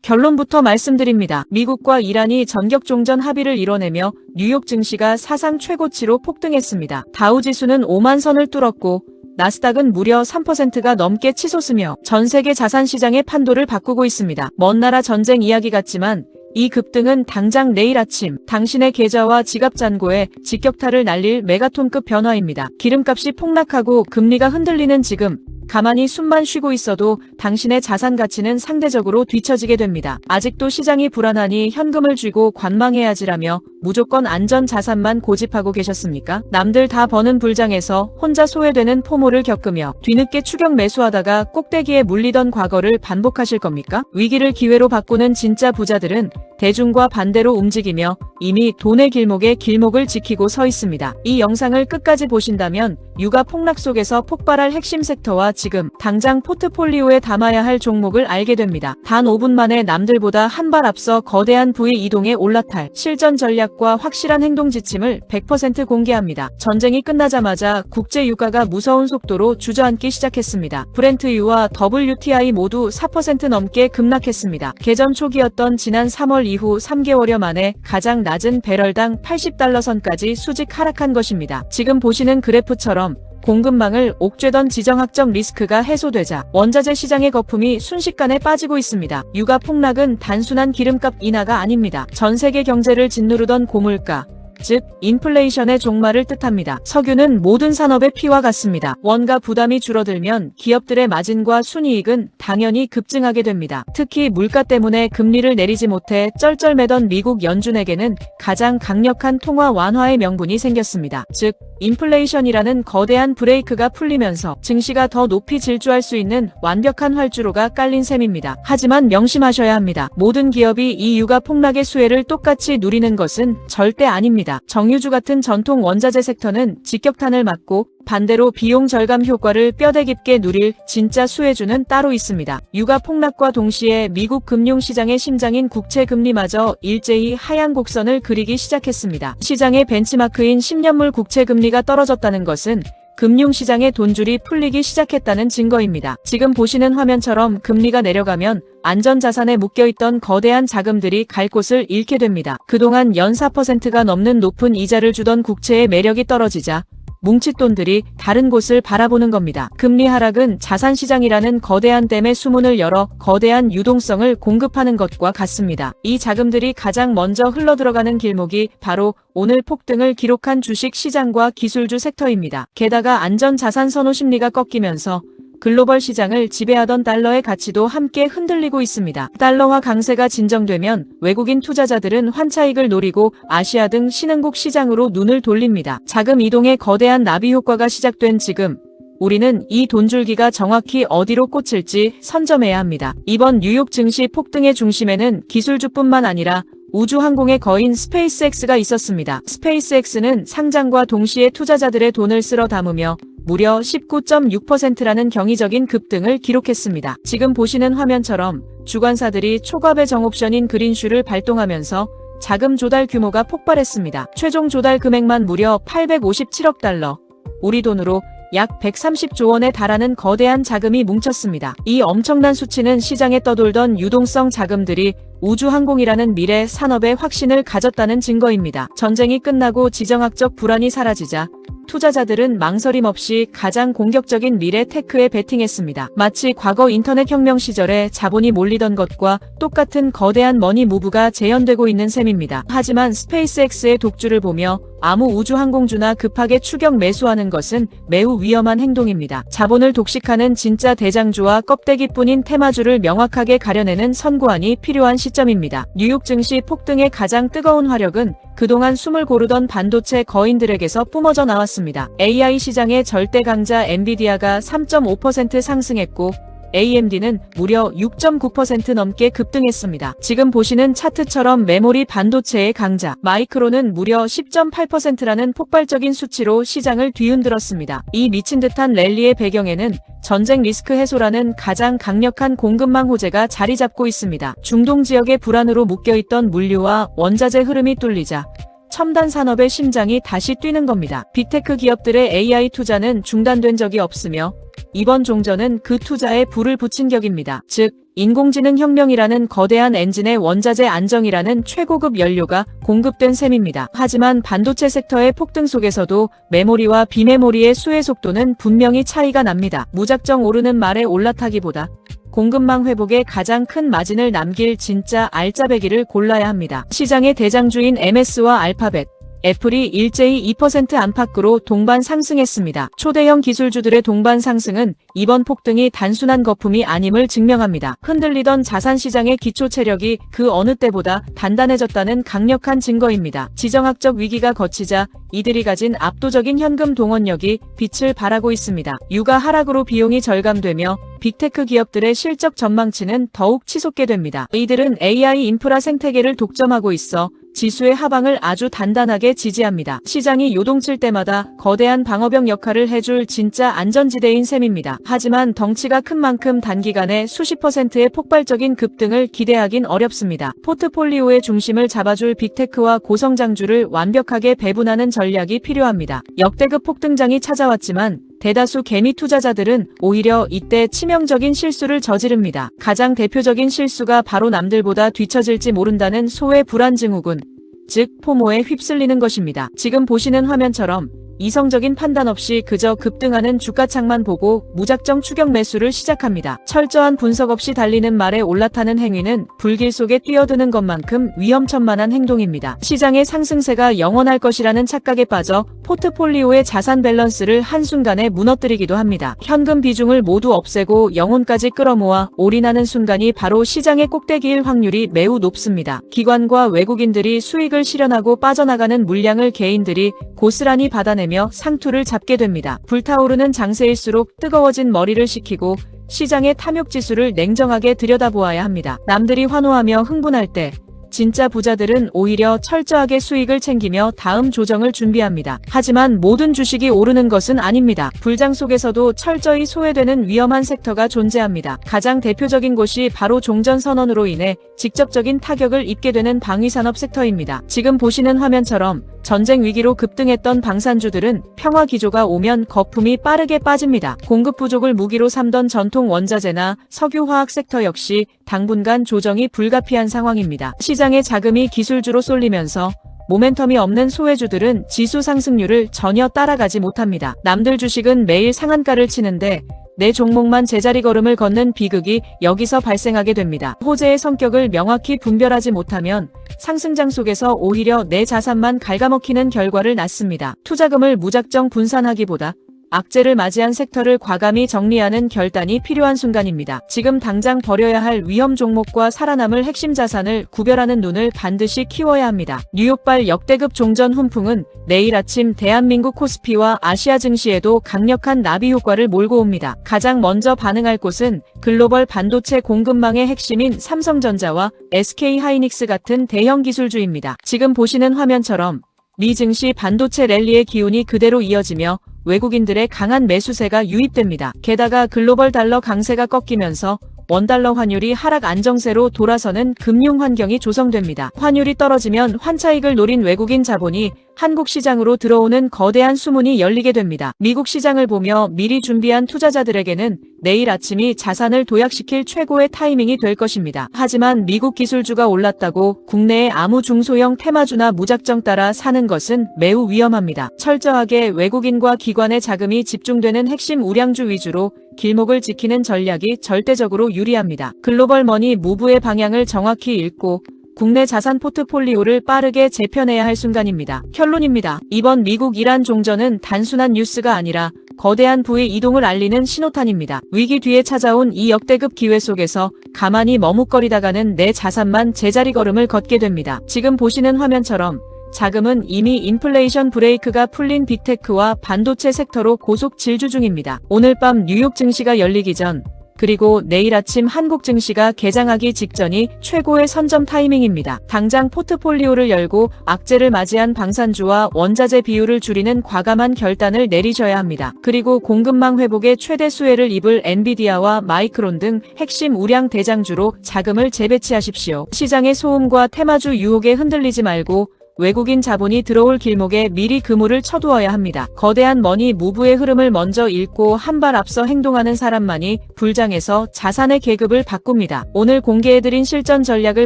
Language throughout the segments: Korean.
결론부터 말씀드립니다. 미국과 이란이 전격종전 합의를 이뤄내며 뉴욕 증시가 사상 최고치로 폭등했습니다. 다우지수는 5만 선을 뚫었고 나스닥은 무려 3%가 넘게 치솟으며 전 세계 자산시장의 판도를 바꾸고 있습니다. 먼 나라 전쟁 이야기 같지만 이 급등은 당장 내일 아침 당신의 계좌와 지갑 잔고에 직격탄을 날릴 메가톤급 변화입니다. 기름값이 폭락하고 금리가 흔들리는 지금 가만히 숨만 쉬고 있어도 당신의 자산 가치는 상대적으로 뒤처지게 됩니다. 아직도 시장이 불안하니 현금을 쥐고 관망해야지라며 무조건 안전 자산만 고집하고 계셨습니까? 남들 다 버는 불장에서 혼자 소외되는 포모를 겪으며 뒤늦게 추격 매수하다가 꼭대기에 물리던 과거를 반복하실 겁니까? 위기를 기회로 바꾸는 진짜 부자들은 대중과 반대로 움직이며 이미 돈의 길목에 길목을 지키고 서 있습니다. 이 영상을 끝까지 보신다면 유가 폭락 속에서 폭발할 핵심 섹터와 지금 당장 포트폴리오에 담아야 할 종목을 알게 됩니다. 단 5분 만에 남들보다 한 발 앞서 거대한 부의 이동에 올라탈 실전 전략과 확실한 행동 지침을 100% 공개합니다. 전쟁이 끝나자마자 국제 유가가 무서운 속도로 주저앉기 시작했습니다. 브렌트유와 WTI 모두 4% 넘게 급락했습니다. 개전 초기였던 지난 3월 이후 3개월여 만에 가장 낮은 배럴당 80달러 선까지 수직 하락한 것입니다. 지금 보시는 그래프처럼 공급망을 옥죄던 지정학적 리스크가 해소되자 원자재 시장의 거품이 순식간에 빠지고 있습니다. 유가 폭락은 단순한 기름값 인하가 아닙니다. 전 세계 경제를 짓누르던 고물가, 즉 인플레이션의 종말을 뜻합니다. 석유는 모든 산업의 피와 같습니다. 원가 부담이 줄어들면 기업들의 마진과 순이익은 당연히 급증하게 됩니다. 특히 물가 때문에 금리를 내리지 못해 쩔쩔매던 미국 연준에게는 가장 강력한 통화 완화의 명분이 생겼습니다. 즉 인플레이션이라는 거대한 브레이크가 풀리면서 증시가 더 높이 질주할 수 있는 완벽한 활주로가 깔린 셈입니다. 하지만 명심하셔야 합니다. 모든 기업이 이 유가 폭락의 수혜를 똑같이 누리는 것은 절대 아닙니다. 정유주 같은 전통 원자재 섹터는 직격탄을 맞고 반대로 비용 절감 효과를 뼈대 깊게 누릴 진짜 수혜주는 따로 있습니다. 유가 폭락과 동시에 미국 금융시장의 심장인 국채금리마저 일제히 하향 곡선을 그리기 시작했습니다. 시장의 벤치마크인 10년물 국채금리가 떨어졌다는 것은 금융시장의 돈줄이 풀리기 시작했다는 증거입니다. 지금 보시는 화면처럼 금리가 내려가면 안전자산에 묶여있던 거대한 자금들이 갈 곳을 잃게 됩니다. 그동안 연 4%가 넘는 높은 이자를 주던 국채의 매력이 떨어지자 뭉칫돈들이 다른 곳을 바라보는 겁니다. 금리 하락은 자산시장이라는 거대한 댐의 수문을 열어 거대한 유동성을 공급하는 것과 같습니다. 이 자금들이 가장 먼저 흘러들어가는 길목이 바로 오늘 폭등을 기록한 주식시장과 기술주 섹터입니다. 게다가 안전자산 선호 심리가 꺾이면서 글로벌 시장을 지배하던 달러의 가치도 함께 흔들리고 있습니다. 달러화 강세가 진정되면 외국인 투자자들은 환차익을 노리고 아시아 등 신흥국 시장으로 눈을 돌립니다. 자금 이동의 거대한 나비 효과가 시작된 지금 우리는 이 돈줄기가 정확히 어디로 꽂힐지 선점해야 합니다. 이번 뉴욕 증시 폭등의 중심에는 기술주뿐만 아니라 우주항공의 거인 스페이스X가 있었습니다. 스페이스X는 상장과 동시에 투자자들의 돈을 쓸어 담으며 무려 19.6%라는 경이적인 급등을 기록했습니다. 지금 보시는 화면처럼 주관사들이 초과배 정옵션인 그린슈를 발동하면서 자금 조달 규모가 폭발했습니다. 최종 조달 금액만 무려 857억 달러, 우리 돈으로 약 130조 원에 달하는 거대한 자금이 뭉쳤습니다. 이 엄청난 수치는 시장에 떠돌던 유동성 자금들이 우주항공이라는 미래 산업의 확신을 가졌다는 증거입니다. 전쟁이 끝나고 지정학적 불안이 사라지자 투자자들은 망설임 없이 가장 공격적인 미래 테크에 베팅했습니다. 마치 과거 인터넷 혁명 시절에 자본이 몰리던 것과 똑같은 거대한 머니 무브가 재현되고 있는 셈입니다. 하지만 스페이스X의 독주를 보며 아무 우주항공주나 급하게 추격 매수하는 것은 매우 위험한 행동입니다. 자본을 독식하는 진짜 대장주와 껍데기뿐인 테마주를 명확하게 가려내는 선고안이 필요한 시점입니다. 뉴욕 증시 폭등의 가장 뜨거운 화력은 그동안 숨을 고르던 반도체 거인들에게서 뿜어져 나왔습니다. AI 시장의 절대 강자 엔비디아가 3.5% 상승했고 AMD는 무려 6.9% 넘게 급등했습니다. 지금 보시는 차트처럼 메모리 반도체의 강자 마이크론은 무려 10.8%라는 폭발적인 수치로 시장을 뒤흔들었습니다. 이 미친 듯한 랠리의 배경에는 전쟁 리스크 해소라는 가장 강력한 공급망 호재가 자리 잡고 있습니다. 중동 지역의 불안으로 묶여있던 물류와 원자재 흐름이 뚫리자 첨단 산업의 심장이 다시 뛰는 겁니다. 빅테크 기업들의 AI 투자는 중단된 적이 없으며 이번 종전은 그 투자에 불을 붙인 격입니다. 즉 인공지능 혁명이라는 거대한 엔진에 원자재 안정이라는 최고급 연료가 공급된 셈입니다. 하지만 반도체 섹터의 폭등 속에서도 메모리와 비메모리의 수혜 속도는 분명히 차이가 납니다. 무작정 오르는 말에 올라타기보다 공급망 회복에 가장 큰 마진을 남길 진짜 알짜배기를 골라야 합니다. 시장의 대장주인 MS와 알파벳, 애플이 일제히 2% 안팎으로 동반 상승했습니다. 초대형 기술주들의 동반 상승은 이번 폭등이 단순한 거품이 아님을 증명합니다. 흔들리던 자산시장의 기초 체력이 그 어느 때보다 단단해졌다는 강력한 증거입니다. 지정학적 위기가 거치자 이들이 가진 압도적인 현금 동원력이 빛을 발하고 있습니다. 유가 하락으로 비용이 절감되며 빅테크 기업들의 실적 전망치는 더욱 치솟게 됩니다. 이들은 AI 인프라 생태계를 독점하고 있어 지수의 하방을 아주 단단하게 지지합니다. 시장이 요동칠 때마다 거대한 방어벽 역할을 해줄 진짜 안전지대인 셈입니다. 하지만 덩치가 큰 만큼 단기간에 수십 %의 폭발적인 급등을 기대하긴 어렵습니다. 포트폴리오의 중심을 잡아줄 빅테크와 고성장주를 완벽하게 배분하는 전략이 필요합니다. 역대급 폭등장이 찾아왔지만 대다수 개미 투자자들은 오히려 이때 치명적인 실수를 저지릅니다. 가장 대표적인 실수가 바로 남들보다 뒤처질지 모른다는 소외 불안 증후군, 즉 포모에 휩쓸리는 것입니다. 지금 보시는 화면처럼 이성적인 판단 없이 그저 급등하는 주가창만 보고 무작정 추격 매수를 시작합니다. 철저한 분석 없이 달리는 말에 올라타는 행위는 불길 속에 뛰어드는 것만큼 위험천만한 행동입니다. 시장의 상승세가 영원할 것이라는 착각에 빠져 포트폴리오의 자산 밸런스를 한순간에 무너뜨리기도 합니다. 현금 비중을 모두 없애고 영혼까지 끌어모아 올인하는 순간이 바로 시장의 꼭대기일 확률이 매우 높습니다. 기관과 외국인들이 수익을 실현하고 빠져나가는 물량을 개인들이 고스란히 받아내며 상투를 잡게 됩니다. 불타오르는 장세일수록 뜨거워진 머리를 식히고 시장의 탐욕지수를 냉정하게 들여다보아야 합니다. 남들이 환호하며 흥분할 때 진짜 부자들은 오히려 철저하게 수익을 챙기며 다음 조정을 준비합니다. 하지만 모든 주식이 오르는 것은 아닙니다. 불장 속에서도 철저히 소외되는 위험한 섹터가 존재합니다. 가장 대표적인 곳이 바로 종전선언으로 인해 직접적인 타격을 입게 되는 방위산업 섹터입니다. 지금 보시는 화면처럼 전쟁 위기로 급등했던 방산주들은 평화 기조가 오면 거품이 빠르게 빠집니다. 공급 부족을 무기로 삼던 전통 원자재나 석유화학 섹터 역시 당분간 조정이 불가피한 상황입니다. 시장의 자금이 기술주로 쏠리면서 모멘텀이 없는 소외주들은 지수 상승률을 전혀 따라가지 못합니다. 남들 주식은 매일 상한가를 치는데 내 종목만 제자리 걸음을 걷는 비극이 여기서 발생하게 됩니다. 호재의 성격을 명확히 분별하지 못하면 상승장 속에서 오히려 내 자산만 갉아먹히는 결과를 낳습니다. 투자금을 무작정 분산하기보다 악재를 맞이한 섹터를 과감히 정리하는 결단이 필요한 순간입니다. 지금 당장 버려야 할 위험 종목과 살아남을 핵심 자산을 구별하는 눈을 반드시 키워야 합니다. 뉴욕발 역대급 종전 훈풍은 내일 아침 대한민국 코스피와 아시아 증시에도 강력한 나비 효과를 몰고 옵니다. 가장 먼저 반응할 곳은 글로벌 반도체 공급망의 핵심인 삼성전자와 SK하이닉스 같은 대형 기술주입니다. 지금 보시는 화면처럼 미 증시 반도체 랠리의 기운이 그대로 이어지며 외국인들의 강한 매수세가 유입됩니다. 게다가 글로벌 달러 강세가 꺾이면서 원달러 환율이 하락 안정세로 돌아서는 금융 환경이 조성됩니다. 환율이 떨어지면 환차익을 노린 외국인 자본이 한국 시장으로 들어오는 거대한 수문이 열리게 됩니다. 미국 시장을 보며 미리 준비한 투자자들에게는 내일 아침이 자산을 도약시킬 최고의 타이밍이 될 것입니다. 하지만 미국 기술주가 올랐다고 국내의 아무 중소형 테마주나 무작정 따라 사는 것은 매우 위험합니다. 철저하게 외국인과 기관의 자금이 집중되는 핵심 우량주 위주로 길목을 지키는 전략이 절대적으로 유리합니다. 글로벌 머니 무브의 방향을 정확히 읽고 국내 자산 포트폴리오를 빠르게 재편해야 할 순간입니다. 결론입니다. 이번 미국 이란 종전은 단순한 뉴스가 아니라 거대한 부의 이동을 알리는 신호탄입니다. 위기 뒤에 찾아온 이 역대급 기회 속에서 가만히 머뭇거리다가는 내 자산만 제자리 걸음을 걷게 됩니다. 지금 보시는 화면처럼 자금은 이미 인플레이션 브레이크가 풀린 빅테크와 반도체 섹터로 고속 질주 중입니다. 오늘 밤 뉴욕 증시가 열리기 전 그리고 내일 아침 한국 증시가 개장하기 직전이 최고의 선점 타이밍입니다. 당장 포트폴리오를 열고 악재를 맞이한 방산주와 원자재 비율을 줄이는 과감한 결단을 내리셔야 합니다. 그리고 공급망 회복에 최대 수혜를 입을 엔비디아와 마이크론 등 핵심 우량 대장주로 자금을 재배치하십시오. 시장의 소음과 테마주 유혹에 흔들리지 말고 외국인 자본이 들어올 길목에 미리 그물을 쳐두어야 합니다. 거대한 머니 무브의 흐름을 먼저 읽고 한 발 앞서 행동하는 사람만이 불장에서 자산의 계급을 바꿉니다. 오늘 공개해드린 실전 전략을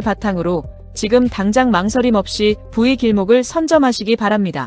바탕으로 지금 당장 망설임 없이 부의 길목을 선점하시기 바랍니다.